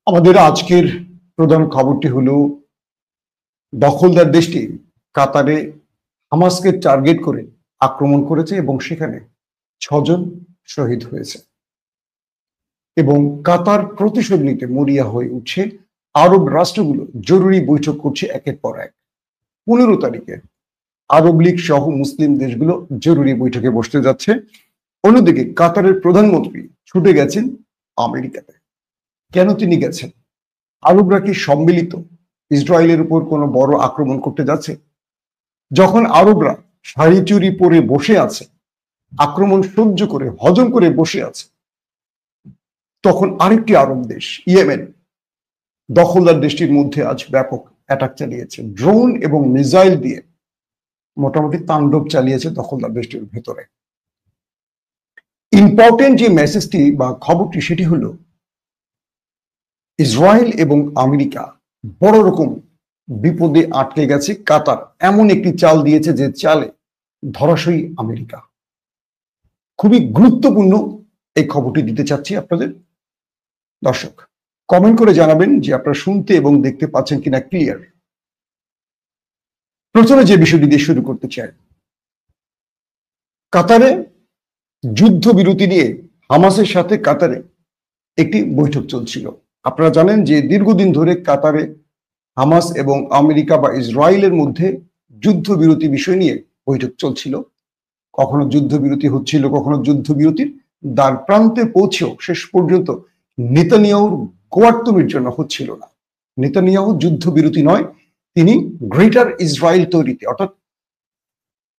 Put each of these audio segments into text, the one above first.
আমাদের আজকের প্রধান খবরটি হলো দখলদার দেশটি কাতারে হামাসকে টার্গেট করে আক্রমণ করেছে এবং সেখানে 6 জন শহীদ হয়েছে এবং কাতার প্রতিশোধ নিতে মরিয়া হয়ে উঠছে। আরব রাষ্ট্রগুলো জরুরি বৈঠক করছে একের পর এক। 15 তারিখে আরব লীগ সহ মুসলিম দেশগুলো জরুরি বৈঠকে বসতে যাচ্ছে। অন্যদিকে কাতারের প্রধানমন্ত্রী ছুটে গেছেন আমেরিকাতে। কেন তিনি গেছেন? আরবরা কি সম্মিলিত ইসরায়েলের উপর কোনো বড় আক্রমণ করতে যাচ্ছে? যখন আরবরা শাড়ি চুরি পরে বসে আছে, আক্রমণ সহ্য করে হজম করে বসে আছে, তখন আরেকটি আরব দেশ ইয়েমেন দখলদার দেশটির মধ্যে আজ ব্যাপক অ্যাটাক চালিয়েছে। ড্রোন এবং মিসাইল দিয়ে মোটামুটি তাণ্ডব চালিয়েছে দখলদার দেশটির ভেতরে। ইম্পর্টেন্ট যে মেসেজটি বা খবরটি সেটি হলো ইসরায়েল এবং আমেরিকা বড় রকম বিপদে আটকে গেছে। কাতার এমন একটি চাল দিয়েছে যে চালে ধরাশয়ী আমেরিকা। খুবই গুরুত্বপূর্ণ এই খবরটি দিতে চাচ্ছি আপনাদের। দর্শক কমেন্ট করে জানাবেন যে আপনারা শুনতে এবং দেখতে পাচ্ছেন কিনা ক্লিয়ার। প্রথমে যে বিষয়টি দিয়ে শুরু করতে চাই, কাতারে যুদ্ধবিরতি নিয়ে হামাসের সাথে কাতারে একটি বৈঠক চলছিল। আপনারা জানেন যে দীর্ঘদিন ধরে কাতারে হামাস এবং আমেরিকা বা ইসরায়েলের মধ্যে যুদ্ধবিরতি বিষয় নিয়ে বৈঠক চলছিল। কখনো যুদ্ধবিরতি হচ্ছিল, কখনো যুদ্ধবিরতির দ্বার প্রান্তে পৌঁছেও শেষ পর্যন্ত নেতানিয়াহুর গোয়ার্তুমির জন্য হচ্ছিল না। নেতানিয়াহু যুদ্ধবিরতি নয়, তিনি গ্রেটার ইসরায়েল তৈরিতে, অর্থাৎ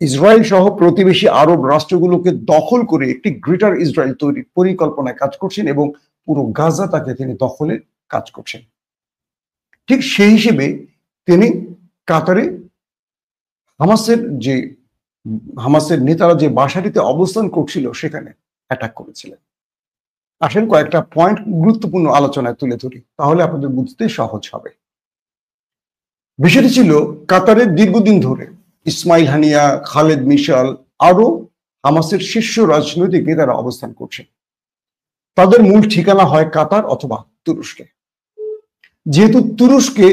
ইসরায়েল সহ প্রতিবেশী আরব রাষ্ট্রগুলোকে দখল করে একটি গ্রেটার ইসরায়েল তৈরির পরিকল্পনায় কাজ করছেন এবং পুরো গাজা তাকে তিনি দখলের কাজ করছেন। ঠিক সেই হিসেবে তিনি কাতারে হামাসের নেতারা যে বাসাটিতে অবস্থান করছিল সেখানে অ্যাটাক করেছিলেন। আসেন কয়েকটা পয়েন্ট গুরুত্বপূর্ণ আলোচনায় তুলে ধরি, তাহলে আপনাদের বুঝতে সহজ হবে। বিষয়টি ছিল কাতারের দীর্ঘদিন ধরে ইসমাইল হানিয়া, খালেদ মিশাল আরো হামাসের শীর্ষ রাজনৈতিক নেতারা অবস্থান করছেন। তাদের মূল ঠিকানা হয় কাতার অথবা তুরস্কে। যেহেতু তুরস্কে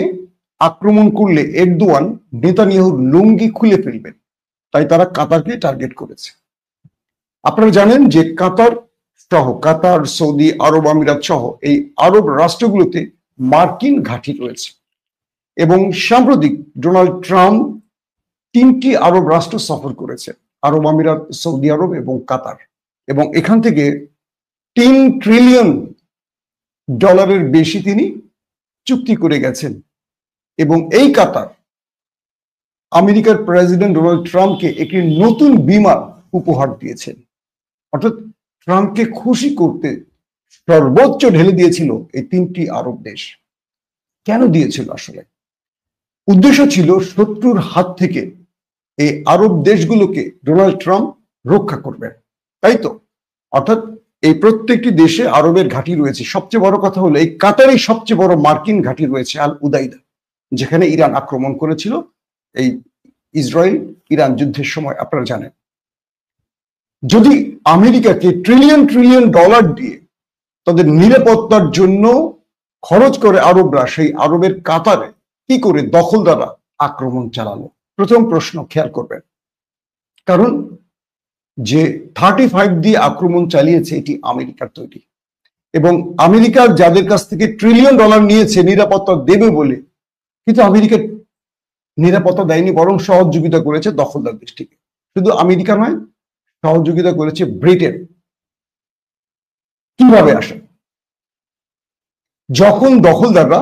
আক্রমণ করলে এরদোয়ান নেতানিয়াহুর লুঙ্গি খুলে ফেলবেন, তাই তারা কাতারকে টার্গেট করেছে। আপনারা জানেন যে কাতার, সৌদি আরব আমিরাত সহ এই আরব রাষ্ট্রগুলোতে মার্কিন ঘাঁটি রয়েছে এবং সাম্প্রতিক ডোনাল্ড ট্রাম্প 3টি আরব রাষ্ট্র সফর করেছে, আরব আমিরাত, সৌদি আরব এবং কাতার, এবং এখান থেকে $3 ট্রিলিয়ন বেশি তিনি চুক্তি করে গেছেন। এবং এই কাতার আমেরিকার প্রেসিডেন্ট ডোনাল্ড ট্রাম্পকে একটি নতুন বিমান উপহার দিয়েছেন। অর্থাৎ ট্রাম্পকে খুশি করতে সর্বোচ্চ ঢেলে দিয়েছিল এই 3টি আরব দেশ। কেন দিয়েছিল? আসলে উদ্দেশ্য ছিল শত্রুর হাত থেকে এই আরব দেশগুলোকে ডোনাল্ড ট্রাম্প রক্ষা করবেন, তাই তো? অর্থাৎ এই প্রত্যেকটি দেশে আরবের ঘাঁটি রয়েছে। সবচেয়ে বড় কথা হলো এই কাতারেই সবচেয়ে বড় মার্কিন ঘাঁটি রয়েছে, আল উদাইদা, যেখানে ইরান আক্রমণ করেছিল এই ইসরায়েল ইরান যুদ্ধের সময়। আপনারা জানেন, যদি আমেরিকাকে ট্রিলিয়ন ডলার দিয়ে তাদের নিরাপত্তার জন্য খরচ করে আরবরা, সেই আরবের কাতারে কি করে দখলদাররা আক্রমণ চালালো? প্রথম প্রশ্ন খেয়াল করবেন, কারণ যে 35 দিয়ে আক্রমণ চালিয়েছে এটি আমেরিকার তৈরি, এবং আমেরিকার যাদের কাছ থেকে $ট্রিলিয়ন নিয়েছে নিরাপত্তা দেবে বলে, কিন্তু আমেরিকা নিরাপত্তা দেয়নি, বরং সহযোগিতা করেছে দখলদার দেশটিকে। শুধু আমেরিকা নয়, সহযোগিতা করেছে ব্রিটেন। কিভাবে আসে? যখন দখলদাররা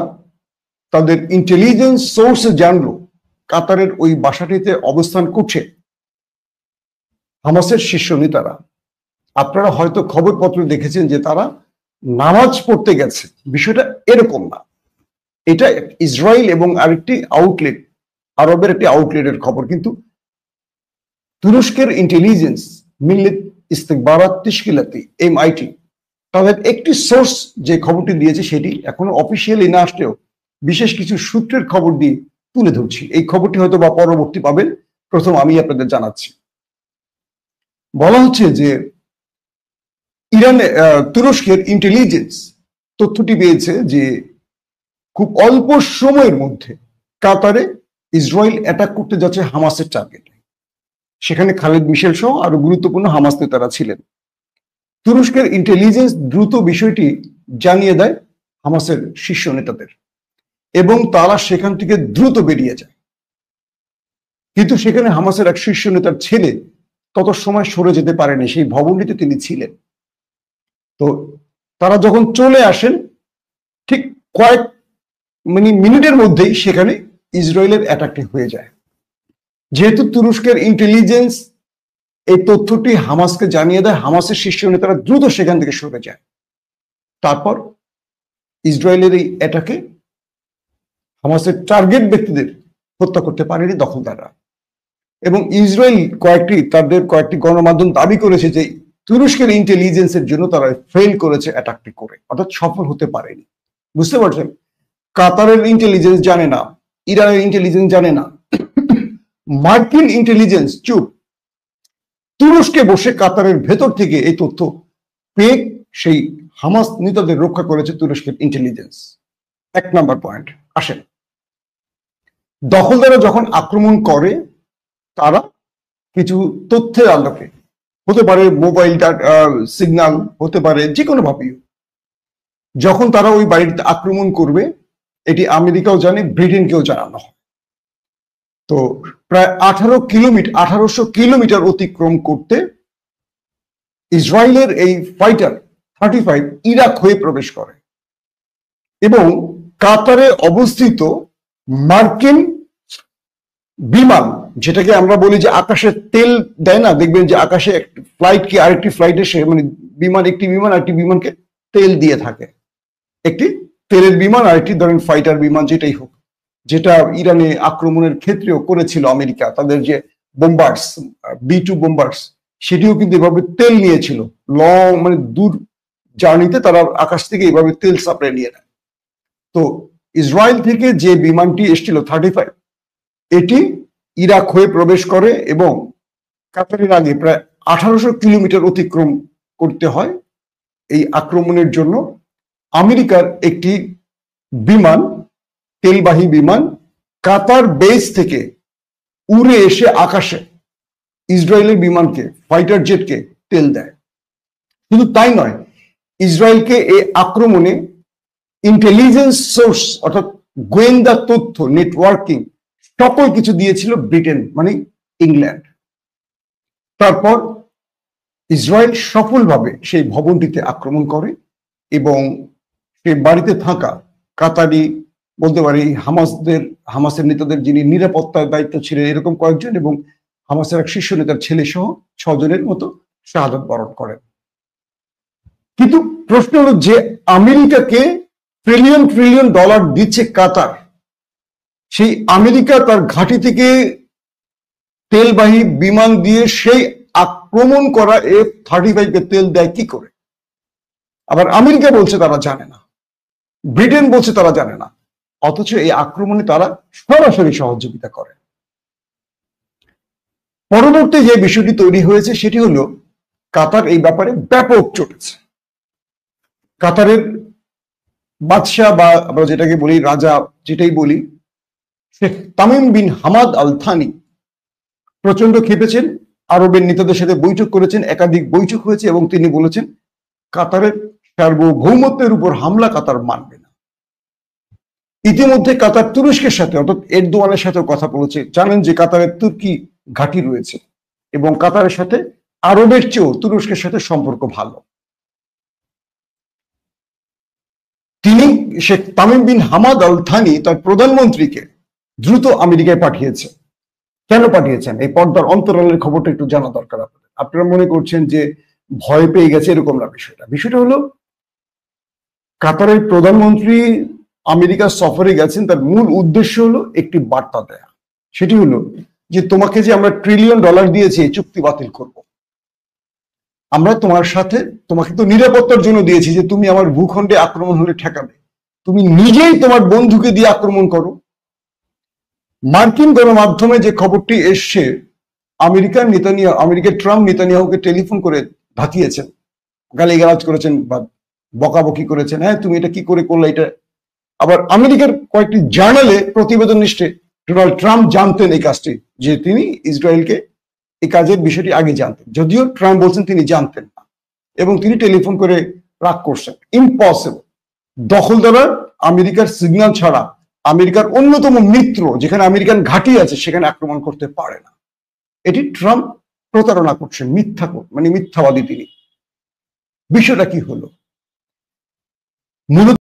তাদের ইন্টেলিজেন্স সোর্সে জানলো কাতারের ওই বাসাটিতে অবস্থান করছে হামাসের শীর্ষ নেতারা, আপনারা হয়তো খবরপত্র দেখেছেন যে তারা নামাজ পড়তে গেছে। বিষয়টা এরকম না, এটা ইসরায়েল এবং আরেকটি আউটলেট, আরবের একটি আউটলেটের খবর। কিন্তু তুরস্কের ইন্টেলিজেন্স মিল্লেত ইস্তেকবারাত তেশকিলাতি MIT, তাদের একটি সোর্স যে খবরটি দিয়েছে সেটি এখনো অফিসিয়ালি না আসলেও বিশেষ কিছু সূত্রের খবর দিয়ে তুলে ধরছি। এই খবরটি হয়তো বা পরবর্তী পাবেন, প্রথম আমি আপনাদের জানাচ্ছি। বলা হচ্ছে যে তুরস্কের ইন্টেলিজেন্স তথ্যটি পেয়েছে যে খুব অল্প সময়ের মধ্যে কাতারে ইসরায়েল অ্যাটাক করতে যাচ্ছে হামাসের টার্গেটে। সেখানে খালেদ মিশেল সহ আরো গুরুত্বপূর্ণ হামাস নেতারা ছিলেন। তুরস্কের ইন্টেলিজেন্স দ্রুত বিষয়টি জানিয়ে দেয় হামাসের শীর্ষ নেতাদের এবং তারা সেখান থেকে দ্রুত বেরিয়ে যায়। কিন্তু সেখানে হামাসের এক শীর্ষ নেতার ছেলে তত সময় সরে যেতে পারেনি, সেই ভবনটিতে তিনি ছিলেন। তো তারা যখন চলে আসেন ঠিক কয়েক মিনিটের মধ্যেই সেখানে ইসরায়েলের অ্যাটাকটি হয়ে যায়। যেহেতু তুরস্কের ইন্টেলিজেন্স এই তথ্যটি হামাসকে জানিয়ে দেয়, হামাসের শীর্ষ নেতারা দ্রুত সেখান থেকে সরে যায়। তারপর ইসরায়েলের এই অ্যাটাকে হামাসের টার্গেট ব্যক্তিদের হত্যা করতে পারেনি দখলদাররা। এবং ইসরায়েল তাদের কয়েকটি গণমাধ্যম দাবি করেছে যে তুরস্কের ইন্টেলিজেন্সের জন্য তারা ফেল করেছে অ্যাটাকটি করে, অর্থাৎ সফল হতে পারেনি। বুঝতে পারছেন? কাতারের ইন্টেলিজেন্স জানে না, ইরানের ইন্টেলিজেন্স জানে না, মার্কিন ইন্টেলিজেন্স চুপ। তুরস্কে বসে কাতারের ভেতর থেকে এই তথ্য পেয়ে সেই হামাস নেতাদের রক্ষা করেছে তুরস্কের ইন্টেলিজেন্স। 1 নম্বর পয়েন্ট। আসেন, দখলদাররা যখন আক্রমণ করে তারা কিছু তথ্যের আলোকে, হতে পারে মোবাইল সিগন্যাল, হতে পারে যে কোনো ভাবেই, যখন তারা ওই বাড়িতে আক্রমণ করবে এটি আমেরিকাও জানে, ব্রিটেনকেও জানানো হয়। তো প্রায় 1800 কিলোমিটার অতিক্রম করতে ইসরায়েলের এই ফাইটার 35 ইরাক হয়ে প্রবেশ করে এবং কাতারে অবস্থিত মার্কিন বিমান, যেটাকে আমরা বলি যে আকাশে তেল দেয় না, দেখবেন যে আকাশে ফ্লাইট কি আরেকটি ফ্লাইট এসে একটি বিমান আরেকটি বিমানকে তেল দিয়ে থাকে। একটি তেলের বিমান আরেকটি ধরেন ফাইটার বিমান, যেটাই হোক, যেটা ইরানে আক্রমণের ক্ষেত্রেও করেছিল আমেরিকা, তাদের যে বোম্বার্স B-2 বোম্বার্স, সেটিও কিন্তু এভাবে তেল নিয়েছিল। লং দূর জার্নিতে তারা আকাশ থেকে এইভাবে তেল সাপ্লাই নিয়ে নেয়। তো ইসরায়েল থেকে যে বিমানটি এসেছিল 35, এটি ইরাক হয়ে প্রবেশ করে এবং কাতারের আগে প্রায় 1800 কিলোমিটার অতিক্রম করতে হয় এই আক্রমণের জন্য। আমেরিকার একটি বিমান, তেলবাহী বিমান, কাতার বেস থেকে উড়ে এসে আকাশে ইসরায়েলের বিমানকে, ফাইটার জেটকে তেল দেয়। শুধু তাই নয়, ইসরায়েলকে এই আক্রমণে ইন্টেলিজেন্স সোর্স অর্থাৎ গোয়েন্দা তথ্য, নেটওয়ার্কিং, সকল কিছু দিয়েছিল ব্রিটেন, ইংল্যান্ড। তারপর ইসরায়েল সফলভাবে সেই ভবনটিতে আক্রমণ করে এবং সেই বাড়িতে থাকা কাতারি, বলতে পারি হামাসের নেতাদের যিনি নিরাপত্তার দায়িত্ব ছিলেন এরকম কয়েকজন, এবং হামাসের এক শীর্ষ নেতার ছেলে সহ 6 জনের মতো শাহাদাত বরণ করেন। কিন্তু প্রশ্ন হলো যে আমেরিকাকে ট্রিলিয়ন ডলার দিচ্ছে কাতার, সেই আমেরিকা তার ঘাঁটি থেকে তেলবাহী বিমান দিয়ে সেই আক্রমণ করা F-35 কে তেল দেয় কি করে? আবার আমেরিকা বলছে তারা জানে না, ব্রিটেন বলছে তারা জানে না, অথচ এই আক্রমণে তারা সরাসরি সহযোগিতা করে। পরবর্তী যে বিষয়টি তৈরি হয়েছে সেটি হলো কাতার এই ব্যাপারে ব্যাপক চটেছে। কাতারের বাদশাহ বা আমরা যেটাকে বলি রাজা, যেটাই বলি, Sheikh Tamim bin Hamad Al Thani প্রচন্ড ক্ষেপেছেন, আরবের নেতাদের সাথে বৈঠক করেছেন, একাধিক বৈঠক হয়েছে এবং তিনি বলেছেন কাতারের সার্বভৌমত্বের উপর হামলা কাতার মানবে না। ইতিমধ্যে কাতার তুরস্কের সাথে অর্থাৎ এরদোয়ানের সাথে কথা বলেছে। জানেন যে কাতারের তুর্কি ঘাঁটি রয়েছে এবং কাতারের সাথে আরবের চেয়েও তুরস্কের সাথে সম্পর্ক ভালো। তিনি Sheikh Tamim bin Hamad Al Thani তার প্রধানমন্ত্রীকে দ্রুত আমেরিকায় পাঠিয়েছে। কেন পাঠিয়েছেন? এই পর্দার অন্তরালের খবরটা একটু জানা দরকার আপনাদের। আপনারা মনে করছেন যে ভয় পেয়ে গেছে, এরকম না। বিষয়টা হলো কাতারের প্রধানমন্ত্রী আমেরিকা সফরে গেছেন, তার মূল উদ্দেশ্য হলো একটি বার্তা দেয়া। সেটি হলো যে তোমাকে যে আমরা $1 ট্রিলিয়ন দিয়েছি এই চুক্তি বাতিল করব। আমরা তোমাকে তো নিরাপত্তার জন্য দিয়েছি যে তুমি আমার ভূখণ্ডে আক্রমণ হলে ঠেকাবে, তুমি নিজেই তোমার বন্ধুকে দিয়ে আক্রমণ করো। মার্কিন গণমাধ্যমে যে খবরটি এসছে, আমেরিকার ট্রাম্প নেতানিয়াহুকে টেলিফোন করে ধাকিয়েছেন, গালিগালাজ করেছেন বা বকাবকি করেছেন, হ্যাঁ তুমি এটা কি করে করলে, এটা আবার আমেরিকার কয়েকটি জার্নালে প্রতিবেদন নিশ্চে ডোনাল্ড ট্রাম্প জানতেন এই কাজটি, যে তিনি ইসরায়েলকে এই কাজের বিষয়টি আগে জানতেন, যদিও ট্রাম্প বলছেন তিনি জানতেন না এবং তিনি টেলিফোন করে রাগ করছেন। ইম্পসিবল, দখলদার আমেরিকার সিগন্যাল ছাড়া আমেরিকার অন্যতম মিত্র যেখানে আমেরিকান ঘাঁটি আছে সেখানে আক্রমণ করতে পারে না। এটি ট্রাম্প প্রতারণা করছেন, মিথ্যাবাদী তিনি। বিষয়টা কি হলো? মূলত